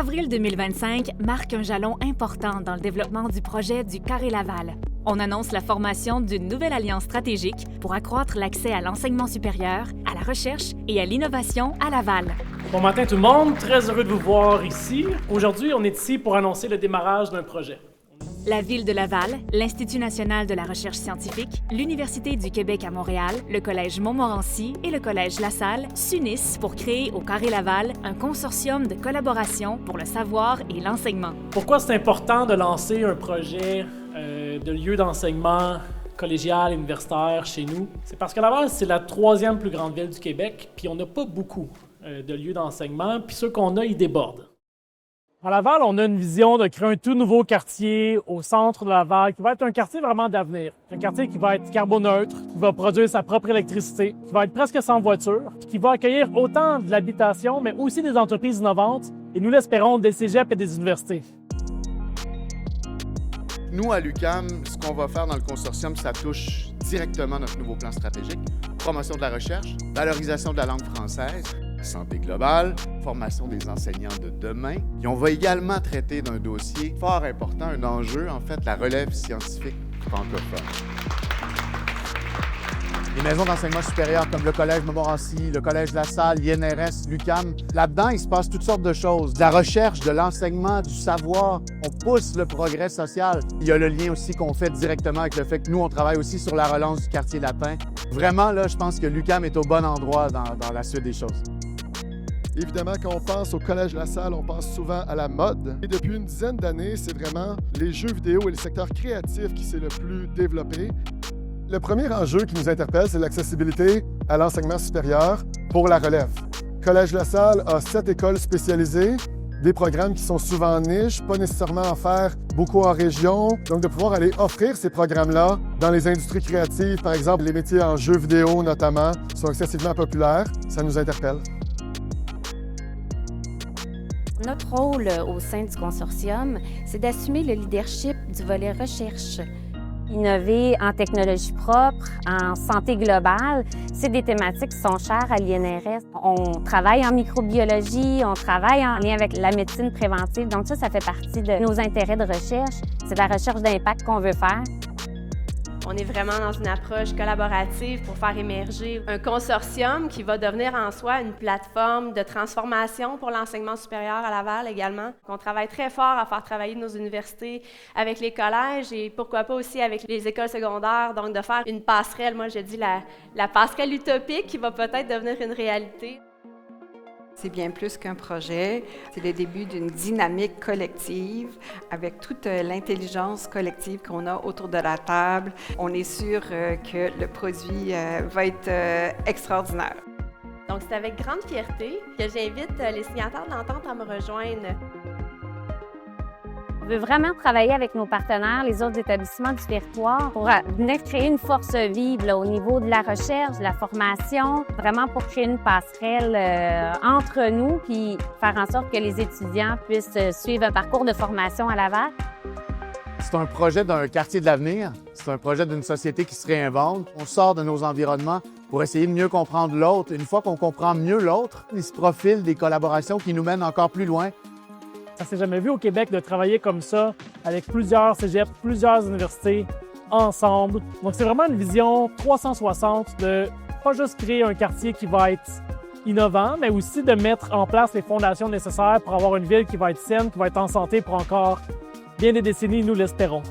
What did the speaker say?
Avril 2025 marque un jalon important dans le développement du projet du Carré Laval. On annonce la formation d'une nouvelle alliance stratégique pour accroître l'accès à l'enseignement supérieur, à la recherche et à l'innovation à Laval. Bon matin tout le monde, très heureux de vous voir ici. Aujourd'hui, on est ici pour annoncer le démarrage d'un projet. La Ville de Laval, l'Institut national de la recherche scientifique, l'Université du Québec à Montréal, le Collège Montmorency et le Collège La Salle s'unissent pour créer au Carré Laval un consortium de collaboration pour le savoir et l'enseignement. Pourquoi c'est important de lancer un projet de lieu d'enseignement collégial, universitaire chez nous? C'est parce que Laval, c'est la troisième plus grande ville du Québec, puis on n'a pas beaucoup de lieux d'enseignement, puis ceux qu'on a, ils débordent. À Laval, on a une vision de créer un tout nouveau quartier au centre de Laval qui va être un quartier vraiment d'avenir. Un quartier qui va être carboneutre, qui va produire sa propre électricité, qui va être presque sans voiture, puis qui va accueillir autant de l'habitation, mais aussi des entreprises innovantes, et nous l'espérons, des cégeps et des universités. Nous, à l'UQAM, ce qu'on va faire dans le consortium, ça touche directement notre nouveau plan stratégique, promotion de la recherche, valorisation de la langue française, santé globale, formation des enseignants de demain. Et on va également traiter d'un dossier fort important, un enjeu, en fait, la relève scientifique francophone. Les maisons d'enseignement supérieur comme le Collège Montmorency, le Collège La Salle, l'INRS, l'UQAM, là-dedans, il se passe toutes sortes de choses. De la recherche, de l'enseignement, du savoir. On pousse le progrès social. Il y a le lien aussi qu'on fait directement avec le fait que nous, on travaille aussi sur la relance du quartier latin. Vraiment, là, je pense que l'UQAM est au bon endroit dans la suite des choses. Évidemment, quand on pense au Collège La Salle, on pense souvent à la mode. Et depuis une dizaine d'années, c'est vraiment les jeux vidéo et le secteur créatif qui s'est le plus développé. Le premier enjeu qui nous interpelle, c'est l'accessibilité à l'enseignement supérieur pour la relève. Collège La Salle a 7 écoles spécialisées, des programmes qui sont souvent en niche, pas nécessairement en faire beaucoup en région. Donc, de pouvoir aller offrir ces programmes-là dans les industries créatives, par exemple, les métiers en jeux vidéo notamment, sont excessivement populaires. Ça nous interpelle. Notre rôle au sein du consortium, c'est d'assumer le leadership du volet recherche. Innover en technologie propre, en santé globale, c'est des thématiques qui sont chères à l'INRS. On travaille en microbiologie, on travaille en lien avec la médecine préventive. Donc ça fait partie de nos intérêts de recherche. C'est de la recherche d'impact qu'on veut faire. On est vraiment dans une approche collaborative pour faire émerger un consortium qui va devenir en soi une plateforme de transformation pour l'enseignement supérieur à Laval également. On travaille très fort à faire travailler nos universités avec les collèges et pourquoi pas aussi avec les écoles secondaires, donc de faire une passerelle, moi je dis la passerelle utopique qui va peut-être devenir une réalité. C'est bien plus qu'un projet, c'est le début d'une dynamique collective avec toute l'intelligence collective qu'on a autour de la table. On est sûr que le produit va être extraordinaire. Donc c'est avec grande fierté que j'invite les signataires de l'entente à me rejoindre. On veut vraiment travailler avec nos partenaires, les autres établissements du territoire, pour venir créer une force vive là, au niveau de la recherche, de la formation, vraiment pour créer une passerelle entre nous, puis faire en sorte que les étudiants puissent suivre un parcours de formation à Laval. C'est un projet d'un quartier de l'avenir. C'est un projet d'une société qui se réinvente. On sort de nos environnements pour essayer de mieux comprendre l'autre. Une fois qu'on comprend mieux l'autre, il se profile des collaborations qui nous mènent encore plus loin. Ça s'est jamais vu au Québec de travailler comme ça, avec plusieurs cégeps, plusieurs universités, ensemble. Donc c'est vraiment une vision 360 de pas juste créer un quartier qui va être innovant, mais aussi de mettre en place les fondations nécessaires pour avoir une ville qui va être saine, qui va être en santé pour encore bien des décennies, nous l'espérons.